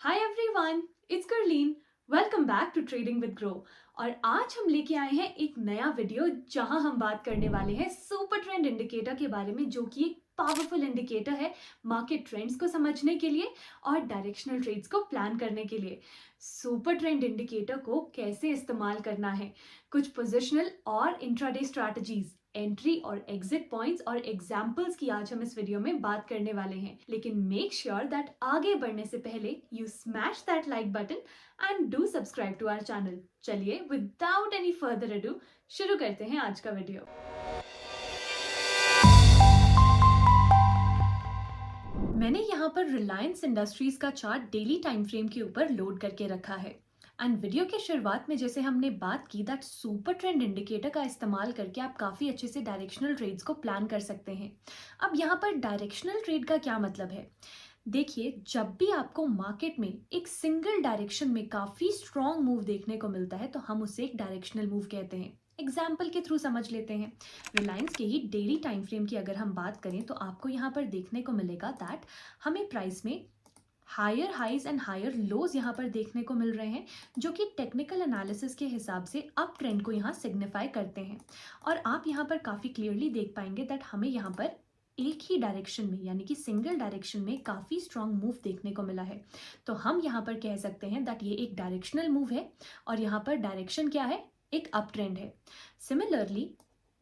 Hi everyone, it's करलीन। Welcome back to trading with Groww. और आज हम लेके आए हैं एक नया वीडियो जहां हम बात करने वाले हैं सुपर ट्रेंड इंडिकेटर के बारे में, जो कि एक पावरफुल इंडिकेटर है मार्केट ट्रेंड्स को समझने के लिए और डायरेक्शनल ट्रेड्स को प्लान करने के लिए। सुपर ट्रेंड इंडिकेटर को कैसे इस्तेमाल करना है, कुछ पोजिशनल और इंट्राडे स्ट्रैटेजीज, एंट्री और एग्जिट पॉइंट्स और एग्जाम्पल्स की आज हम इस वीडियो में बात करने वाले हैं। लेकिन मेक श्योर दैट आगे बढ़ने से पहले you smash that like button and do subscribe to our channel. चलिए विदाउट एनी फर्दर अडू शुरू करते हैं आज का वीडियो। मैंने यहाँ पर रिलायंस इंडस्ट्रीज का चार्ट डेली टाइम फ्रेम के ऊपर लोड करके रखा है। एंड वीडियो के शुरुआत में जैसे हमने बात की दैट सुपर ट्रेंड इंडिकेटर का इस्तेमाल करके आप काफ़ी अच्छे से डायरेक्शनल ट्रेड्स को प्लान कर सकते हैं। अब यहाँ पर डायरेक्शनल ट्रेड का क्या मतलब है? देखिए, जब भी आपको मार्केट में एक सिंगल डायरेक्शन में काफ़ी स्ट्रॉन्ग मूव देखने को मिलता है तो हम उसे एक डायरेक्शनल मूव कहते हैं। एग्जाम्पल के थ्रू समझ लेते हैं। रिलायंस के ही डेली टाइम फ्रेम की अगर हम बात करें तो आपको यहाँ पर देखने को मिलेगा दैट हमें प्राइस में higher highs and higher lows यहाँ पर देखने को मिल रहे हैं, जो कि टेक्निकल एनालिसिस के हिसाब से अप ट्रेंड को यहाँ सिग्निफाई करते हैं। और आप यहाँ पर काफ़ी क्लियरली देख पाएंगे दैट हमें यहाँ पर एक ही डायरेक्शन में यानी कि सिंगल डायरेक्शन में काफ़ी स्ट्रॉन्ग मूव देखने को मिला है। तो हम यहाँ पर कह सकते हैं दैट ये एक डायरेक्शनल मूव है और यहाँ पर डायरेक्शन क्या है? एक अप ट्रेंड है। सिमिलरली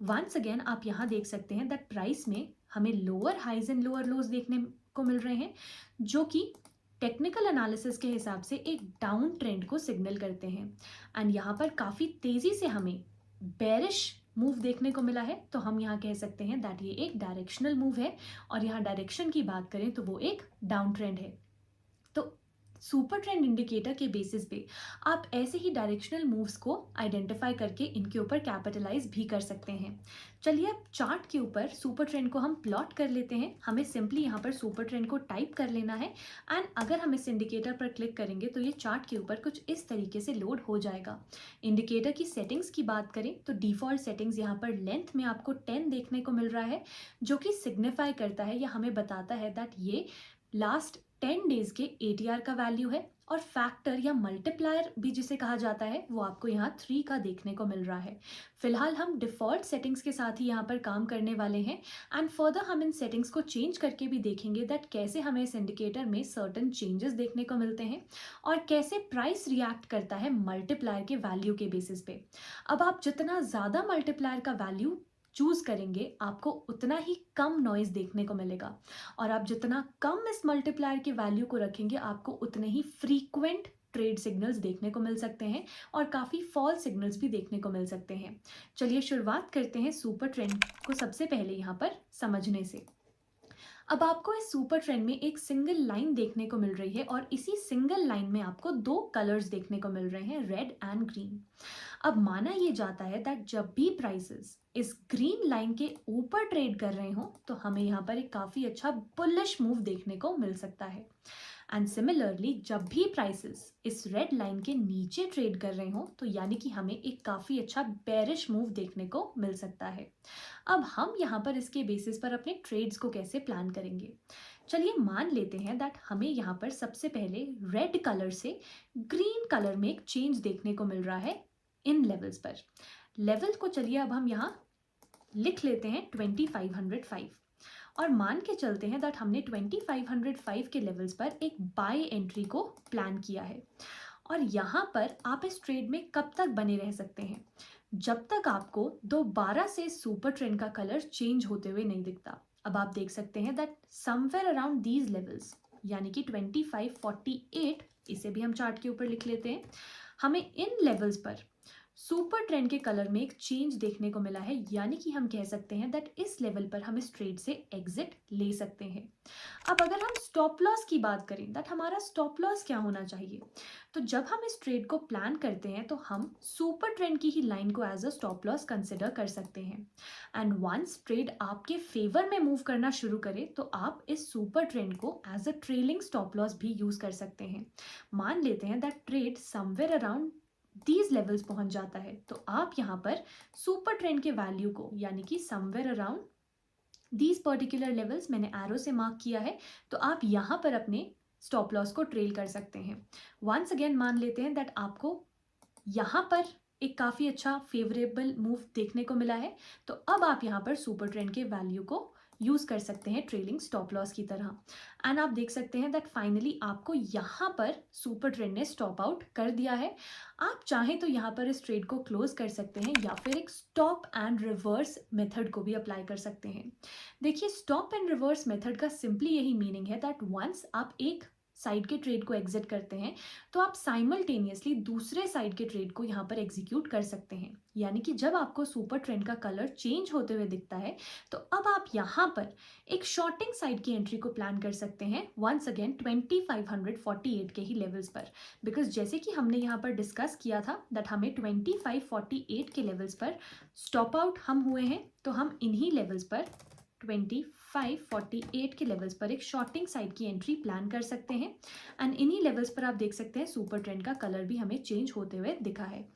वंस अगेन आप यहाँ देख सकते हैं दैट प्राइस में हमें lower highs and lower lows देखने को मिल रहे हैं, जो कि टेक्निकल एनालिसिस के हिसाब से एक डाउन ट्रेंड को सिग्नल करते हैं। एंड यहाँ पर काफ़ी तेज़ी से हमें बेरिश मूव देखने को मिला है, तो हम यहाँ कह सकते हैं दैट ये एक डायरेक्शनल मूव है और यहाँ डायरेक्शन की बात करें तो वो एक डाउन ट्रेंड है। तो सुपर ट्रेंड इंडिकेटर के बेसिस पे आप ऐसे ही डायरेक्शनल मूव्स को आइडेंटिफाई करके इनके ऊपर कैपिटलाइज भी कर सकते हैं। चलिए अब चार्ट के ऊपर सुपर ट्रेंड को हम प्लॉट कर लेते हैं। हमें सिंपली यहाँ पर सुपर ट्रेंड को टाइप कर लेना है एंड अगर हम इस इंडिकेटर पर क्लिक करेंगे तो ये चार्ट के ऊपर कुछ इस तरीके से लोड हो जाएगा। इंडिकेटर की सेटिंग्स की बात करें तो डिफ़ॉल्ट सेटिंग्स यहाँ पर लेंथ में आपको 10 देखने को मिल रहा है, जो कि सिग्निफाई करता है या हमें बताता है दैट ये लास्ट 10 डेज के ATR का वैल्यू है। और फैक्टर या मल्टीप्लायर भी जिसे कहा जाता है वो आपको यहाँ 3 का देखने को मिल रहा है। फिलहाल हम डिफ़ॉल्ट सेटिंग्स के साथ ही यहाँ पर काम करने वाले हैं एंड फर्दर हम इन सेटिंग्स को चेंज करके भी देखेंगे दैट कैसे हमें इस इंडिकेटर में सर्टन चेंजेस देखने को मिलते हैं और कैसे प्राइस रिएक्ट करता है मल्टीप्लायर के वैल्यू के बेसिस पे। अब आप जितना ज़्यादा मल्टीप्लायर का वैल्यू चूज करेंगे आपको उतना ही कम नॉइज देखने को मिलेगा और आप जितना कम इस मल्टीप्लायर के वैल्यू को रखेंगे आपको उतने ही फ्रीक्वेंट ट्रेड सिग्नल्स देखने को मिल सकते हैं और काफ़ी फॉल सिग्नल्स भी देखने को मिल सकते हैं। चलिए शुरुआत करते हैं सुपर ट्रेंड को सबसे पहले यहाँ पर समझने से। अब आपको इस सुपर ट्रेंड में एक सिंगल लाइन देखने को मिल रही है और इसी सिंगल लाइन में आपको दो कलर्स देखने को मिल रहे हैं, रेड एंड ग्रीन। अब माना ये जाता है दैट जब भी प्राइसेस इस ग्रीन लाइन के ऊपर ट्रेड कर रहे हो तो हमें यहाँ पर एक काफ़ी अच्छा बुलिश मूव देखने को मिल सकता है। एंड सिमिलरली जब भी प्राइसेस इस रेड लाइन के नीचे ट्रेड कर रहे हो तो यानी कि हमें एक काफ़ी अच्छा बेरिश मूव देखने को मिल सकता है। अब हम यहाँ पर इसके बेसिस पर अपने ट्रेड्स को कैसे प्लान करेंगे? चलिए मान लेते हैं दैट हमें यहाँ पर सबसे पहले रेड कलर से ग्रीन कलर में एक चेंज देखने को मिल रहा है इन लेवल्स पर। लेवल को चलिए अब हम यहाँ लिख लेते हैं 2505 और मान के चलते हैं दैट हमने 2505 के लेवल्स पर एक बाय एंट्री को प्लान किया है। और यहाँ पर आप इस ट्रेड में कब तक बने रह सकते हैं? जब तक आपको दोबारा से सुपर ट्रेंड का कलर चेंज होते हुए नहीं दिखता। अब आप देख सकते हैं that somewhere around these levels यानी कि 2548, इसे भी हम चार्ट के ऊपर लिख लेते हैं, हमें इन लेवल्स पर सुपर ट्रेंड के कलर में एक चेंज देखने को मिला है, यानी कि हम कह सकते हैं दैट इस लेवल पर हम इस ट्रेड से एग्जिट ले सकते हैं। अब अगर हम स्टॉप लॉस की बात करें दैट हमारा स्टॉप लॉस क्या होना चाहिए, तो जब हम इस ट्रेड को प्लान करते हैं तो हम सुपर ट्रेंड की ही लाइन को as a stop loss consider कर सकते हैं। एंड वंस ट्रेड आपके फेवर में मूव करना शुरू करे तो आप इस सुपर ट्रेंड को as a trailing stop loss भी यूज कर सकते हैं। मान लेते हैं that trade somewhere around these levels पहुंच जाता है तो आप यहाँ पर सुपर ट्रेंड के वैल्यू को यानी कि somewhere around these particular levels मैंने एरो से मार्क किया है, तो आप यहाँ पर अपने स्टॉप लॉस को ट्रेल कर सकते हैं। वंस अगेन मान लेते हैं दैट आपको यहाँ पर एक काफ़ी अच्छा फेवरेबल मूव देखने को मिला है, तो अब आप यहाँ पर सुपर ट्रेंड के वैल्यू को यूज़ कर सकते हैं ट्रेलिंग स्टॉप लॉस की तरह। एंड आप देख सकते हैं दैट फाइनली आपको यहाँ पर सुपर ट्रेंड ने स्टॉप आउट कर दिया है। आप चाहें तो यहाँ पर इस ट्रेड को क्लोज कर सकते हैं या फिर एक स्टॉप एंड रिवर्स मेथड को भी अप्लाई कर सकते हैं। देखिए, स्टॉप एंड रिवर्स मेथड का सिंपली यही मीनिंग है दैट वंस आप एक साइड के ट्रेड को एग्जिट करते हैं तो आप साइमल्टेनियसली दूसरे साइड के ट्रेड को यहाँ पर एग्जीक्यूट कर सकते हैं। यानी कि जब आपको सुपर ट्रेंड का कलर चेंज होते हुए दिखता है तो अब आप यहाँ पर एक शॉर्टिंग साइड की एंट्री को प्लान कर सकते हैं वंस अगेन 2548 के ही लेवल्स पर। बिकॉज जैसे कि हमने यहाँ पर डिस्कस किया था दैट हमें 2548 के लेवल्स पर स्टॉप आउट हम हुए हैं, तो हम इन्हीं लेवल्स पर 2548 के लेवल्स पर एक शॉर्टिंग साइड की एंट्री प्लान कर सकते हैं। एंड इन्हीं लेवल्स पर आप देख सकते हैं सुपर ट्रेंड का कलर भी हमें चेंज होते हुए दिखा है।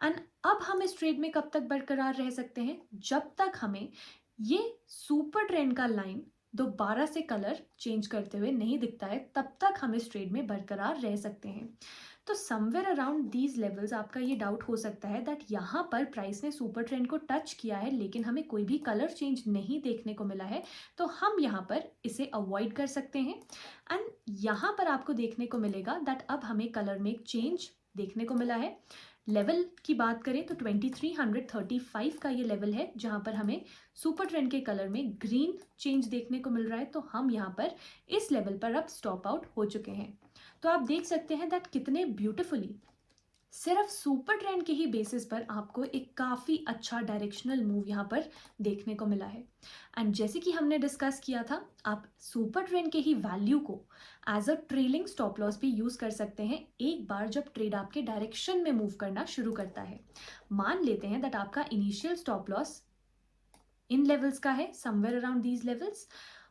एंड अब हम इस ट्रेड में कब तक बरकरार रह सकते हैं? जब तक हमें ये सुपर ट्रेंड का लाइन दोबारा से कलर चेंज करते हुए नहीं दिखता है, तब तक हम इस ट्रेड में बरकरार रह सकते हैं। तो समवेयर अराउंड दीज लेवल्स आपका ये डाउट हो सकता है दैट यहाँ पर प्राइस ने सुपर ट्रेंड को टच किया है लेकिन हमें कोई भी कलर चेंज नहीं देखने को मिला है, तो हम यहाँ पर इसे अवॉइड कर सकते हैं। एंड यहाँ पर आपको देखने को मिलेगा दैट अब हमें कलर में एक चेंज देखने को मिला है। लेवल की बात करें तो 2335 का ये लेवल है जहाँ पर हमें सुपर ट्रेंड के कलर में ग्रीन चेंज देखने को मिल रहा है, तो हम यहाँ पर इस लेवल पर अब स्टॉप आउट हो चुके हैं। तो आप देख सकते हैं दैट कितने ब्यूटिफुली सिर्फ सुपर ट्रेंड के ही बेसिस पर आपको एक काफ़ी अच्छा डायरेक्शनल मूव यहाँ पर देखने को मिला है। एंड जैसे कि हमने डिस्कस किया था, आप सुपर ट्रेंड के ही वैल्यू को as a trailing stop loss भी यूज़ कर सकते हैं एक बार जब ट्रेड आपके डायरेक्शन में मूव करना शुरू करता है। मान लेते हैं दैट आपका initial stop loss in levels का है, समवेयर अराउंड दीज लेवल्स।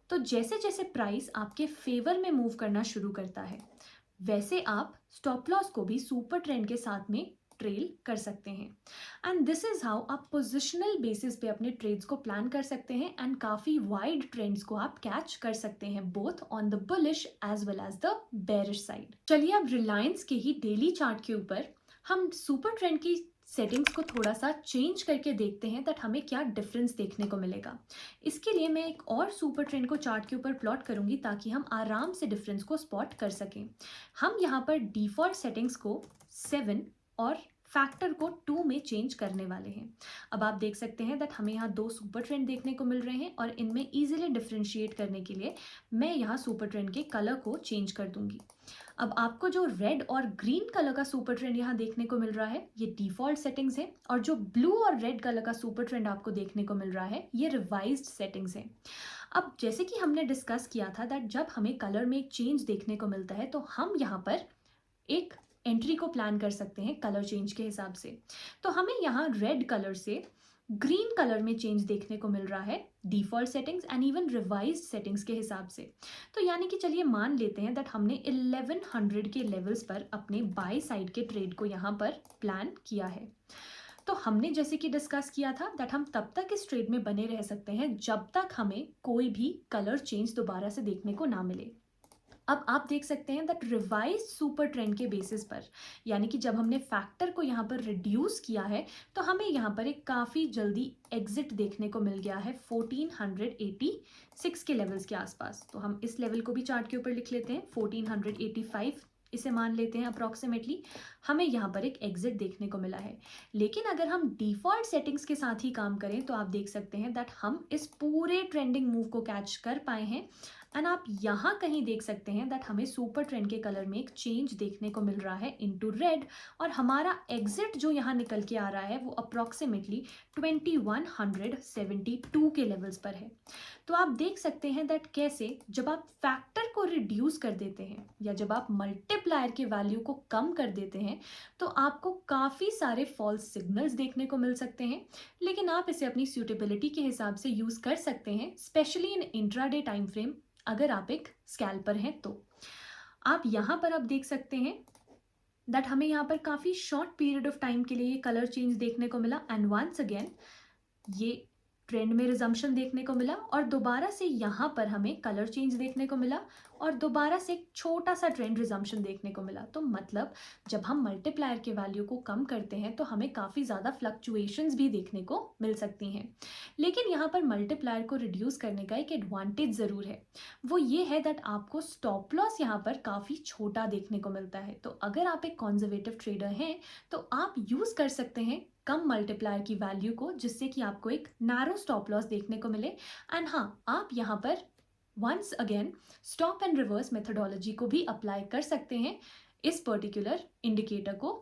तो जैसे जैसे प्राइस आपके फेवर में मूव करना शुरू करता है वैसे आप स्टॉप लॉस को भी सुपर ट्रेंड के साथ में ट्रेल कर सकते हैं। एंड दिस इज हाउ आप पोजिशनल बेसिस पे अपने ट्रेड्स को प्लान कर सकते हैं एंड काफ़ी वाइड ट्रेंड्स को आप कैच कर सकते हैं both on the bullish as well as the bearish side. चलिए अब रिलायंस के ही डेली चार्ट के ऊपर हम सुपर ट्रेंड की सेटिंग्स को थोड़ा सा चेंज करके देखते हैं दैट हमें क्या डिफरेंस देखने को मिलेगा। इसके लिए मैं एक और सुपर ट्रेंड को चार्ट के ऊपर प्लॉट करूंगी ताकि हम आराम से डिफरेंस को स्पॉट कर सकें। हम यहाँ पर डिफॉल्ट सेटिंग्स को 7 और फैक्टर को 2 में चेंज करने वाले हैं। अब आप देख सकते हैं दैट हमें यहाँ 2 सुपर ट्रेंड देखने को मिल रहे हैं और इनमें इजीली डिफ्रेंशिएट करने के लिए मैं यहाँ सुपर ट्रेंड के कलर को चेंज कर दूंगी। अब आपको जो रेड और ग्रीन कलर का सुपर ट्रेंड यहाँ देखने को मिल रहा है ये डिफॉल्ट सेटिंग्स है, और जो ब्लू और रेड कलर का सुपर ट्रेंड आपको देखने को मिल रहा है ये रिवाइज्ड सेटिंग्स है। अब जैसे कि हमने डिस्कस किया था दैट जब हमें कलर में एक चेंज देखने को मिलता है तो हम यहाँ पर एक एंट्री को प्लान कर सकते हैं कलर चेंज के हिसाब से। तो हमें यहाँ रेड कलर से ग्रीन कलर में चेंज देखने को मिल रहा है default settings and even revised settings के हिसाब से। तो यानी कि चलिए मान लेते हैं दैट हमने 1100 के लेवल्स पर अपने बाय साइड के ट्रेड को यहाँ पर प्लान किया है। तो हमने जैसे कि डिस्कस किया था दैट हम तब तक इस ट्रेड में बने रह सकते हैं जब तक हमें कोई भी कलर चेंज दोबारा से देखने को ना मिले। अब आप देख सकते हैं दैट रिवाइज सुपर ट्रेंड के बेसिस पर, यानी कि जब हमने फैक्टर को यहाँ पर रिड्यूस किया है तो हमें यहाँ पर एक काफ़ी जल्दी एग्जिट देखने को मिल गया है 1486 के लेवल्स के आसपास। तो हम इस लेवल को भी चार्ट के ऊपर लिख लेते हैं 1485 इसे मान लेते हैं अप्रॉक्सीमेटली। हमें यहाँ पर एक एग्जिट देखने को मिला है। लेकिन अगर हम डिफॉल्ट सेटिंग्स के साथ ही काम करें तो आप देख सकते हैं दैट हम इस पूरे ट्रेंडिंग मूव को कैच कर पाए हैं। एंड आप यहाँ कहीं देख सकते हैं दैट हमें सुपर ट्रेंड के कलर में एक चेंज देखने को मिल रहा है इनटू रेड, और हमारा एग्जिट जो यहाँ निकल के आ रहा है वो अप्रॉक्सीमेटली 2172 के लेवल्स पर है। तो आप देख सकते हैं दैट कैसे जब आप फैक्टर को रिड्यूस कर देते हैं या जब आप मल्टीप्लायर के वैल्यू को कम कर देते हैं तो आपको काफ़ी सारे फॉल्स सिग्नल्स देखने को मिल सकते हैं। लेकिन आप इसे अपनी सूटेबिलिटी के हिसाब से यूज़ कर सकते हैं, specially in intraday time frame अगर आप एक स्कैल्पर हैं तो। आप यहाँ पर अब देख सकते हैं दैट हमें यहाँ पर काफ़ी शॉर्ट पीरियड ऑफ टाइम के लिए ये कलर चेंज देखने को मिला। एंड वंस अगेन ये ट्रेंड में रिजम्पशन देखने को मिला और दोबारा से यहाँ पर हमें कलर चेंज देखने को मिला और दोबारा से एक छोटा सा ट्रेंड रिजम्पशन देखने को मिला। तो मतलब जब हम मल्टीप्लायर के वैल्यू को कम करते हैं तो हमें काफ़ी ज़्यादा फ्लक्चुएशंस भी देखने को मिल सकती हैं। लेकिन यहाँ पर मल्टीप्लायर को रिड्यूस करने का एक एडवांटेज ज़रूर है, वो ये है दैट आपको स्टॉप लॉस यहाँ पर काफ़ी छोटा देखने को मिलता है। तो अगर आप एक कॉन्जर्वेटिव ट्रेडर हैं तो आप यूज़ कर सकते हैं कम मल्टीप्लायर की वैल्यू को, जिससे कि आपको एक नैरो स्टॉप लॉस देखने को मिले। एंड हाँ, आप यहाँ पर once again stop and reverse methodology को भी अप्लाई कर सकते हैं इस पर्टिकुलर इंडिकेटर को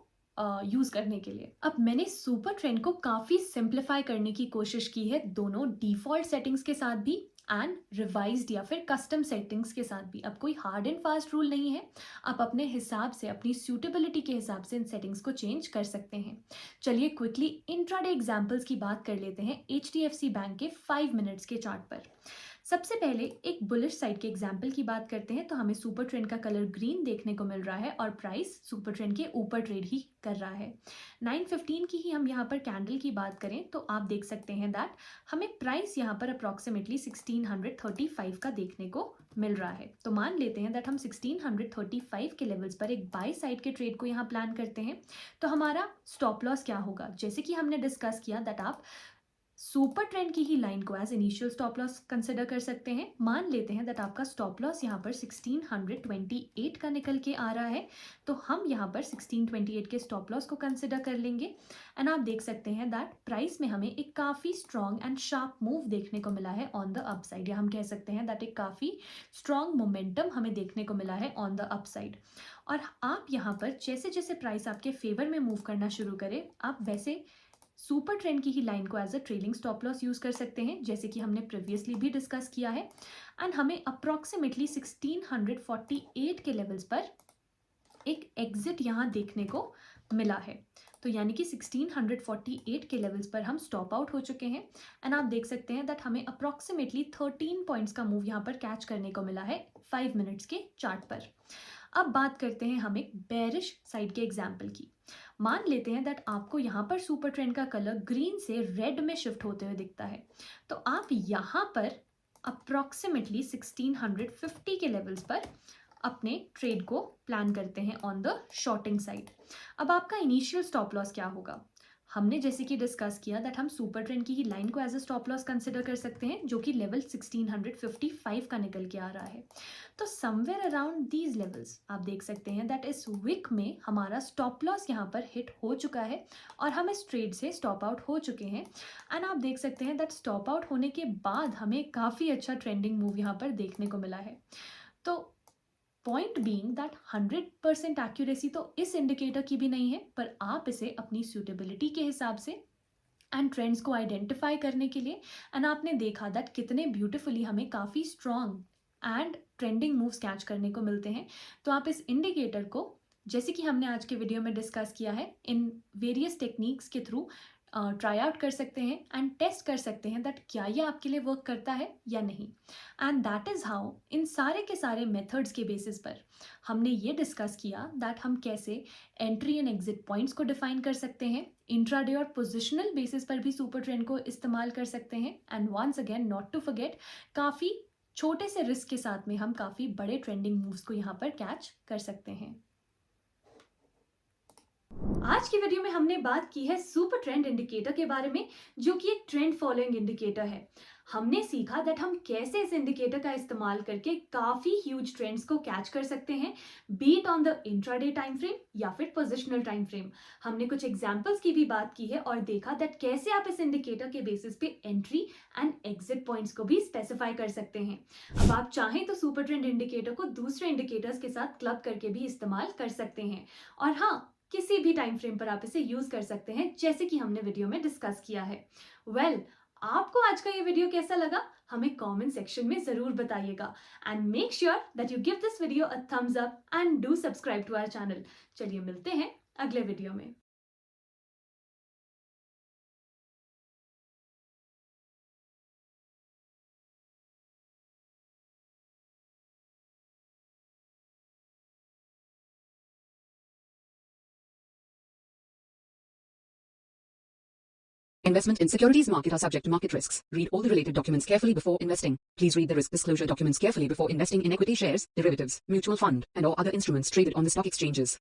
यूज करने के लिए। अब मैंने सुपर ट्रेंड को काफी सिंप्लीफाई करने की कोशिश की है, दोनों डिफॉल्ट सेटिंग्स के साथ भी एंड रिवाइज्ड या फिर कस्टम सेटिंग्स के साथ भी। अब कोई हार्ड एंड फास्ट रूल नहीं है, आप अपने हिसाब से, अपनी सूटेबिलिटी के हिसाब से इन सेटिंग्स को चेंज कर सकते हैं। चलिए क्विकली इंट्राडे एग्जांपल्स की बात कर लेते हैं एचडीएफसी बैंक के 5 मिनट्स के चार्ट पर। सबसे पहले एक बुलिश साइड के एग्जाम्पल की बात करते हैं तो हमें सुपर ट्रेंड का कलर ग्रीन देखने को मिल रहा है और प्राइस सुपर ट्रेंड के ऊपर ट्रेड ही कर रहा है। 9:15 की ही हम यहाँ पर कैंडल की बात करें तो आप देख सकते हैं दैट हमें प्राइस यहाँ पर अप्रॉक्सीमेटली 1635 का देखने को मिल रहा है। तो मान लेते हैं दैट हम 1635 के लेवल्स पर एक बाई साइड के ट्रेड को यहाँ प्लान करते हैं। तो हमारा स्टॉप लॉस क्या होगा, जैसे कि हमने डिस्कस किया दैट आप सुपर ट्रेंड की ही लाइन को as initial stop loss consider कर सकते हैं। मान लेते हैं दैट आपका स्टॉप लॉस यहाँ पर 1628 का निकल के आ रहा है, तो हम यहाँ पर 1628 के स्टॉप लॉस को कंसिडर कर लेंगे। एंड आप देख सकते हैं दैट प्राइस में हमें एक काफ़ी स्ट्रॉन्ग एंड शार्प मूव देखने को मिला है ऑन द अपसाइड, या हम कह सकते हैं दैट एक काफ़ी स्ट्रॉन्ग मोमेंटम हमें देखने को मिला है ऑन द अपसाइड। और आप यहाँ पर जैसे जैसे प्राइस आपके फेवर में मूव करना शुरू करे, आप वैसे सुपर ट्रेंड की ही लाइन को as a trailing stop loss use कर सकते हैं, जैसे कि हमने प्रीवियसली भी डिस्कस किया है। एंड हमें अप्रॉक्सीमेटली 1648 के लेवल्स पर एक एग्जिट यहाँ देखने को मिला है। तो यानी कि 1648 के लेवल्स पर हम स्टॉप आउट हो चुके हैं। एंड आप देख सकते हैं दैट हमें अप्रॉक्सीमेटली 13 पॉइंट्स का मूव यहाँ पर कैच करने को मिला है 5 मिनट्स के चार्ट पर। अब बात करते हैं हम एक बेरिश साइड के एग्जाम्पल की। मान लेते हैं दैट आपको यहाँ पर सुपर ट्रेंड का कलर ग्रीन से रेड में शिफ्ट होते हुए दिखता है। तो आप यहाँ पर अप्रॉक्सीमेटली 1650 के लेवल्स पर अपने ट्रेड को प्लान करते हैं ऑन द शॉर्टिंग साइड। अब आपका इनिशियल स्टॉप लॉस क्या होगा, हमने जैसे कि डिस्कस किया दैट हम सुपर ट्रेंड की ही लाइन को as a stop loss consider कर सकते हैं, जो कि लेवल 1655 का निकल के आ रहा है। तो समवेयर अराउंड दीज लेवल्स आप देख सकते हैं दैट इस वीक में हमारा स्टॉप लॉस यहाँ पर हिट हो चुका है और हम इस ट्रेड से स्टॉप आउट हो चुके हैं। एंड आप देख सकते हैं दैट स्टॉप आउट होने के बाद हमें काफ़ी अच्छा ट्रेंडिंग मूव यहाँ पर देखने को मिला है। तो पॉइंट बीइंग दैट 100% एक्यूरेसी तो इस इंडिकेटर की भी नहीं है, पर आप इसे अपनी सूटेबिलिटी के हिसाब से एंड ट्रेंड्स को आइडेंटिफाई करने के लिए, एंड आपने देखा दैट कितने ब्यूटिफुली हमें काफ़ी strong and trending moves catch करने को मिलते हैं। तो आप इस इंडिकेटर को, जैसे कि हमने आज के वीडियो में डिस्कस किया है, इन वेरियस टेक्निक्स के थ्रू ट्राई आउट कर सकते हैं एंड टेस्ट कर सकते हैं दैट क्या ये आपके लिए वर्क करता है या नहीं। And that is how in सारे के सारे मेथड्स के बेसिस पर हमने ये डिस्कस किया दैट हम कैसे एंट्री एंड एग्जिट पॉइंट्स को डिफाइन कर सकते हैं, इंट्राडे और पोजिशनल बेसिस पर भी सुपर ट्रेंड को इस्तेमाल कर सकते हैं। And once again not to forget, काफ़ी छोटे से रिस्क के साथ में हम काफ़ी बड़े ट्रेंडिंग मूव्स को यहाँ पर कैच कर सकते हैं। आज की वीडियो में हमने बात की है सुपर ट्रेंड इंडिकेटर के बारे में, जो कि एक ट्रेंड फॉलोइंग इंडिकेटर है। हमने सीखा दैट हम कैसे इस इंडिकेटर का इस्तेमाल करके काफी ह्यूज ट्रेंड्स को कैच कर सकते हैं, beat on the intraday time frame या फिर पोजिशनल टाइम फ्रेम। हमने कुछ एग्जांपल्स की भी बात की है और देखा दैट कैसे आप इस इंडिकेटर के बेसिस पे एंट्री एंड एग्जिट पॉइंट्स को भी स्पेसिफाई कर सकते हैं। अब आप चाहें तो सुपर ट्रेंड इंडिकेटर को दूसरे इंडिकेटर्स के साथ क्लब करके भी इस्तेमाल कर सकते हैं, और हाँ, किसी भी टाइम फ्रेम पर आप इसे यूज कर सकते हैं, जैसे कि हमने वीडियो में डिस्कस किया है। आपको आज का ये वीडियो कैसा लगा हमें कमेंट सेक्शन में जरूर बताइएगा। And make sure that you give this video a thumbs up and do subscribe to our channel. चलिए मिलते हैं अगले वीडियो में। Investment in securities market are subject to market risks. Read all the related documents carefully before investing. Please read the risk disclosure documents carefully before investing in equity shares, derivatives, mutual fund, and or other instruments traded on the stock exchanges.